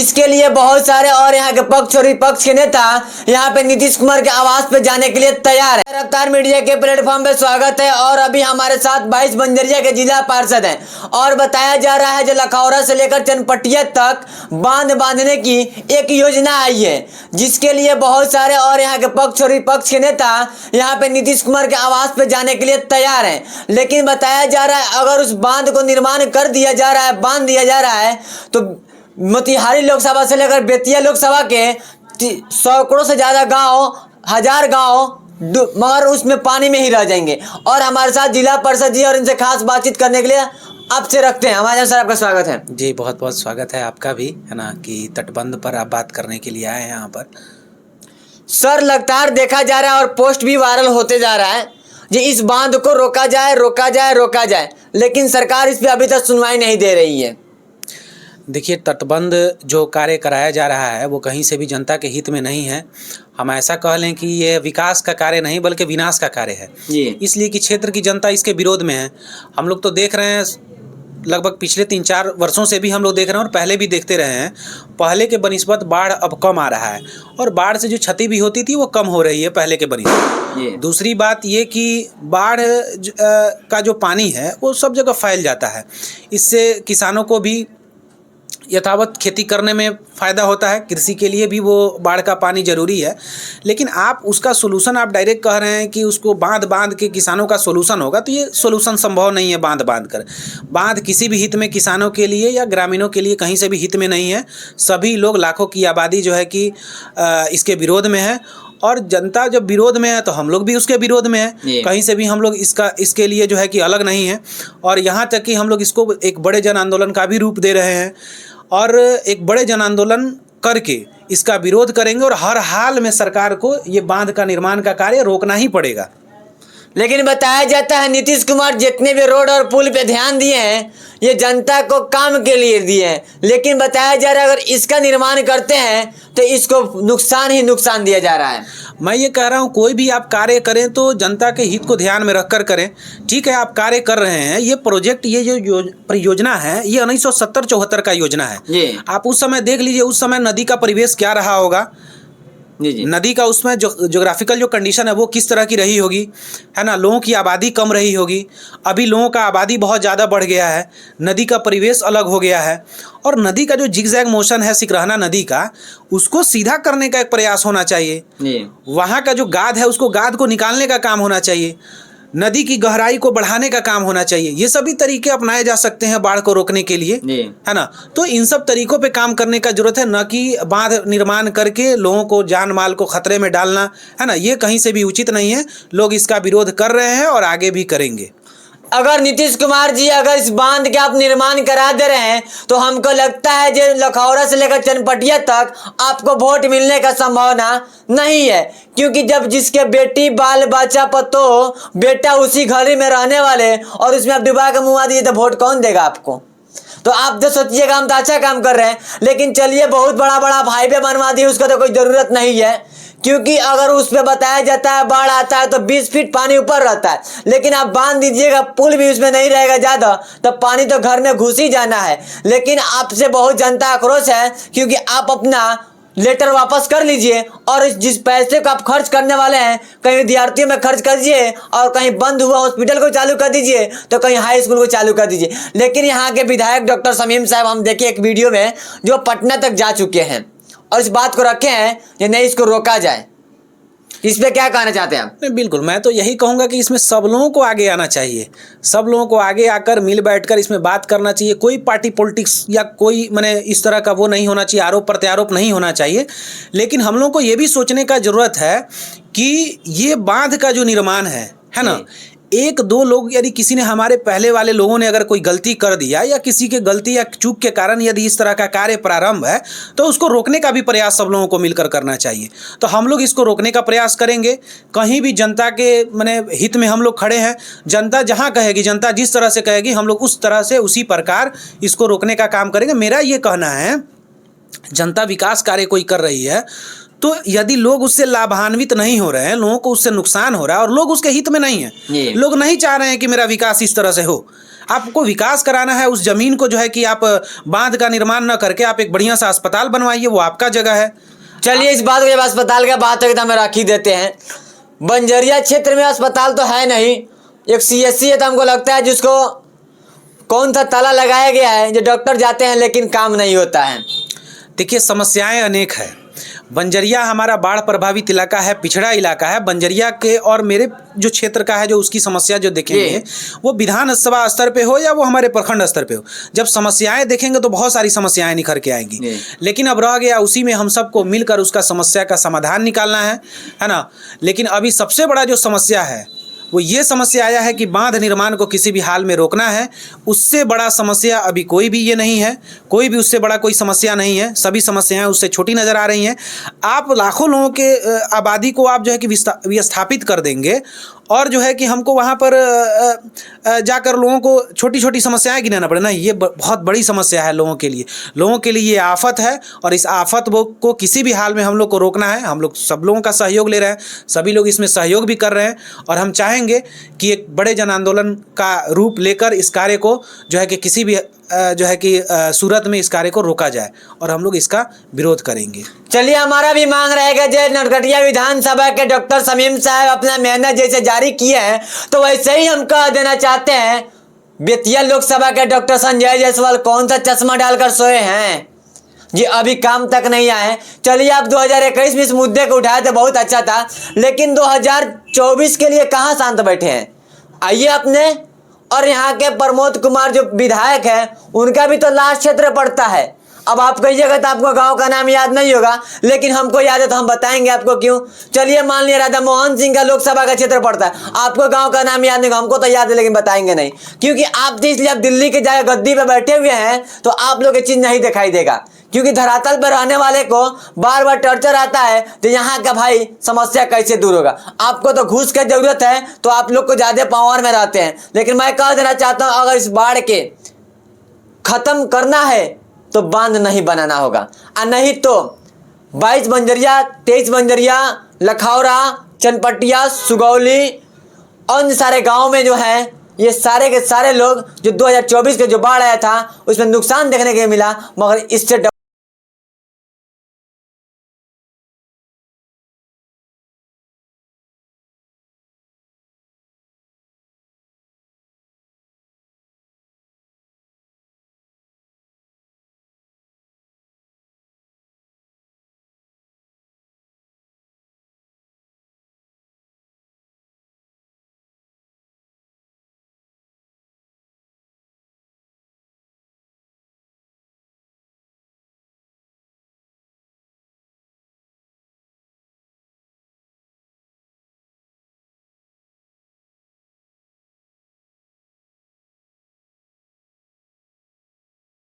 जिसके लिए बहुत सारे और यहाँ के पक्ष और विपक्ष के नेता यहाँ पे नीतीश कुमार के आवास पे जाने के लिए तैयार है। रफ्तार मीडिया के प्लेटफॉर्म पे स्वागत है और अभी हमारे साथ 22 बंजरिया के जिला पार्षद हैं और बताया जा रहा है जो लखौरा से लेकर चनपटिया तक बांध बांधने की एक योजना आई है, जिसके लिए बहुत सारे और यहाँ के पक्ष और विपक्ष के नेता यहाँ पे नीतीश कुमार के आवास पे जाने के लिए तैयार हैं। लेकिन बताया जा रहा है अगर उस बांध को निर्माण कर दिया जा रहा है, बांध दिया जा रहा है, तो मोतिहारी लोकसभा से लेकर बेतिया लोकसभा के सैकड़ों से ज्यादा गांव, हजार गांव मगर उसमें पानी में ही रह जाएंगे। और हमारे साथ जिला परिषद जी और इनसे खास बातचीत करने के लिए आपसे रखते हैं। हमारे सर आपका स्वागत है। जी बहुत बहुत स्वागत है आपका भी, है ना, कि तटबंध पर आप बात करने के लिए आए हैं यहाँ पर। सर लगातार देखा जा रहा है और पोस्ट भी वायरल होते जा रहा है जी, इस बांध को रोका जाए, रोका जाए, रोका जाए, लेकिन सरकार इस पे अभी तक सुनवाई नहीं दे रही है। देखिए, तटबंध जो कार्य कराया जा रहा है वो कहीं से भी जनता के हित में नहीं है। हम ऐसा कह लें कि ये विकास का कार्य नहीं बल्कि विनाश का कार्य है, इसलिए कि क्षेत्र की जनता इसके विरोध में है। हम लोग तो देख रहे हैं, लगभग पिछले 3-4 वर्षों से भी हम लोग देख रहे हैं और पहले भी देखते रहे हैं, पहले के बनिस्बत बाढ़ अब कम आ रहा है और बाढ़ से जो क्षति भी होती थी वो कम हो रही है पहले के बनिस्बत। दूसरी बात ये कि बाढ़ का जो पानी है वो सब जगह फैल जाता है, इससे किसानों को भी यथावत खेती करने में फ़ायदा होता है, कृषि के लिए भी वो बाढ़ का पानी ज़रूरी है। लेकिन आप उसका सोल्यूशन आप डायरेक्ट कह रहे हैं कि उसको बांध बांध के किसानों का सोल्यूशन होगा, तो ये सोल्यूशन संभव नहीं है। बांध बांध कर बांध किसी भी हित में, किसानों के लिए या ग्रामीणों के लिए कहीं से भी हित में नहीं है। सभी लोग, लाखों की आबादी जो है कि इसके विरोध में है और जनता जब विरोध में है तो हम लोग भी उसके विरोध में हैं। कहीं से भी हम लोग इसके लिए जो है कि अलग नहीं है और यहाँ तक कि हम लोग इसको एक बड़े जन आंदोलन का भी रूप दे रहे हैं और एक बड़े जन आंदोलन करके इसका विरोध करेंगे और हर हाल में सरकार को ये बांध का निर्माण का कार्य रोकना ही पड़ेगा। लेकिन बताया जाता है नीतीश कुमार जितने भी रोड और पुल पे ध्यान दिए हैं ये जनता को काम के लिए दिए हैं, लेकिन बताया जा रहा है अगर इसका निर्माण करते हैं तो इसको नुकसान ही नुकसान दिया जा रहा है। मैं ये कह रहा हूँ कोई भी आप कार्य करें तो जनता के हित को ध्यान में रखकर करें। ठीक है, आप कार्य कर रहे हैं, ये प्रोजेक्ट, ये जो परियोजना है ये 1970-74 का योजना है। आप उस समय देख लीजिए, उस समय नदी का परिवेश क्या रहा होगा, नदी का उसमें जोग्राफिकल जो कंडीशन है वो किस तरह की रही होगी, है ना। लोगों की आबादी कम रही होगी, अभी लोगों का आबादी बहुत ज़्यादा बढ़ गया है, नदी का परिवेश अलग हो गया है और नदी का जो जिगजैग मोशन है सिकरहना नदी का, उसको सीधा करने का एक प्रयास होना चाहिए। वहाँ का जो गाद है उसको, गाद को निकालने का काम होना चाहिए, नदी की गहराई को बढ़ाने का काम होना चाहिए। ये सभी तरीके अपनाए जा सकते हैं बाढ़ को रोकने के लिए, है ना। तो इन सब तरीकों पे काम करने का जरूरत है, न कि बांध निर्माण करके लोगों को, जान माल को खतरे में डालना, है ना। ये कहीं से भी उचित नहीं है। लोग इसका विरोध कर रहे हैं और आगे भी करेंगे। अगर नीतीश कुमार जी अगर इस बांध के आप निर्माण करा दे रहे हैं तो हमको लगता है जो लखौरा से लेकर चनपटिया तक आपको वोट मिलने का संभावना नहीं है, क्योंकि जब जिसके बेटी, बाल बच्चा, पतो, बेटा उसी घर में रहने वाले और उसमें आप डुबा के मुँह दिए तो वोट कौन देगा आपको। तो आप तो सोचिएगा हम तो अच्छा काम कर रहे हैं, लेकिन चलिए बहुत बड़ा बड़ा हाईवे बनवा दिए, उसका तो कोई ज़रूरत नहीं है, क्योंकि अगर उस पर बताया जाता है बाढ़ आता है तो 20 फीट पानी ऊपर रहता है, लेकिन आप बांध दीजिएगा, पुल भी उसमें नहीं रहेगा ज़्यादा, तो पानी तो घर में घुस ही जाना है। लेकिन आपसे बहुत जनता आक्रोश है, क्योंकि आप अपना लेटर वापस कर लीजिए और जिस पैसे को आप खर्च करने वाले हैं कहीं विद्यार्थियों में खर्च कर दीजिए और कहीं बंद हुआ हॉस्पिटल को चालू कर दीजिए तो कहीं हाई स्कूल को चालू कर दीजिए। लेकिन यहाँ के विधायक डॉक्टर शमीम साहब, हम देखे एक वीडियो में, जो पटना तक जा चुके हैं और इस बात को रखे हैं कि नहीं इसको रोका जाए। इस पे क्या कहना चाहते हैं आप? नहीं, बिल्कुल, मैं तो यही कहूँगा कि इसमें सब लोगों को आगे आना चाहिए, सब लोगों को आगे आकर मिल बैठकर इसमें बात करना चाहिए। कोई पार्टी पॉलिटिक्स या कोई मैंने इस तरह का वो नहीं होना चाहिए, आरोप प्रत्यारोप नहीं होना चाहिए। लेकिन हम लोगों को ये भी सोचने का ज़रूरत है कि ये बांध का जो निर्माण है ना, एक दो लोग, यदि किसी ने, हमारे पहले वाले लोगों ने अगर कोई गलती कर दिया या किसी के गलती या चूक के कारण यदि इस तरह का कार्य प्रारंभ है तो उसको रोकने का भी प्रयास सब लोगों को मिलकर करना चाहिए। तो हम लोग इसको रोकने का प्रयास करेंगे। कहीं भी जनता के माने हित में हम लोग खड़े हैं। जनता जहाँ कहेगी, जनता जिस तरह से कहेगी, हम लोग उस तरह से, उसी प्रकार इसको रोकने का काम करेंगे। मेरा ये कहना है, जनता विकास कार्य कोई कर रही है तो यदि लोग उससे लाभान्वित नहीं हो रहे हैं, लोगों को उससे नुकसान हो रहा है और लोग उसके हित में नहीं है, लोग नहीं चाह रहे हैं कि मेरा विकास इस तरह से हो, आपको विकास कराना है, उस जमीन को जो है कि आप बांध का निर्माण न करके आप एक बढ़िया सा अस्पताल बनवाइए, वो आपका जगह है। चलिए इस बात को, जब अस्पताल का बात होगी तो हम रख ही देते हैं। बंजरिया क्षेत्र में अस्पताल तो है नहीं, एक CSC है, तो हमको लगता है जिसको कौन सा ताला लगाया गया है, जो डॉक्टर जाते हैं लेकिन काम नहीं होता है। देखिए समस्याएं अनेक है। बंजरिया हमारा बाढ़ प्रभावित इलाका है, पिछड़ा इलाका है। बंजरिया के और मेरे जो क्षेत्र का है, जो उसकी समस्या जो देखेंगे वो विधानसभा स्तर पे हो या वो हमारे प्रखंड स्तर पे हो, जब समस्याएं देखेंगे तो बहुत सारी समस्याएं निखर के आएंगी। लेकिन अब रह गया उसी में हम सबको मिलकर उसका समस्या का समाधान निकालना है ना। लेकिन अभी सबसे बड़ा जो समस्या है वो ये समस्या आया है कि बांध निर्माण को किसी भी हाल में रोकना है। उससे बड़ा समस्या अभी कोई भी ये नहीं है, कोई भी उससे बड़ा कोई समस्या नहीं है। सभी समस्याएं उससे छोटी नज़र आ रही हैं। आप लाखों लोगों के आबादी को आप जो है कि विस्थापित कर देंगे और जो है कि हमको वहाँ पर जाकर लोगों को छोटी छोटी समस्याएं गिनाना पड़े। नहीं, ये बहुत बड़ी समस्या है लोगों के लिए। लोगों के लिए ये आफत है और इस आफत को किसी भी हाल में हम लोग को रोकना है। हम लोग सब लोगों का सहयोग ले रहे हैं, सभी लोग इसमें सहयोग भी कर रहे हैं और हम चाहेंगे कि एक बड़े जन आंदोलन का रूप लेकर इस कार्य को जो है कि किसी भी जो है कि सूरत में इस कार्य को रोका जाए और हम लोग इसका विरोध करेंगे। चलिए हमारा भी मांग रहेगा, जो नरकटिया विधानसभा के डॉक्टर शमीम साहब अपना मेहनत जैसे जारी किए हैं तो वैसे ही हम कह देना चाहते हैं, बेतिया लोकसभा के डॉक्टर संजय जायसवाल कौन सा चश्मा डालकर सोए हैं जी, अभी काम तक नहीं आए। चलिए आप 2021 में इस मुद्दे को उठाए थे, बहुत अच्छा था, लेकिन 2024 के लिए कहाँ शांत बैठे हैं। आइए अपने और यहाँ के प्रमोद कुमार जो विधायक है, उनका भी तो लास्ट क्षेत्र पड़ता है। अब आप कहिएगा तो आपको गांव का नाम याद नहीं होगा, लेकिन हमको याद है तो हम बताएंगे आपको क्यों। चलिए मान लिया राधा मोहन सिंह का लोकसभा का क्षेत्र पड़ता है, आपको गांव का नाम याद नहीं होगा, हमको तो याद है लेकिन बताएंगे नहीं, क्योंकि आप तो इसलिए आप दिल्ली के जगह गद्दी पे बैठे हुए हैं तो आप लोग ये चीज़ नहीं दिखाई देगा, क्योंकि धरातल पर रहने वाले को बार बार टॉर्चर आता है तो यहाँ का भाई समस्या कैसे दूर होगा। आपको तो घूस की जरूरत है तो आप लोग को ज़्यादा पावर में रहते हैं। लेकिन मैं कह देना चाहता हूँ, अगर इस बाढ़ के ख़त्म करना है तो बांध नहीं बनाना होगा, और नहीं तो 22 बंजरिया, 23 बंजरिया, लखौरा, चनपटिया, सुगौली, अन्य सारे गाँव में जो है ये सारे के सारे लोग जो 2024 के जो बाढ़ आया था उसमें नुकसान देखने के मिला, मगर इससे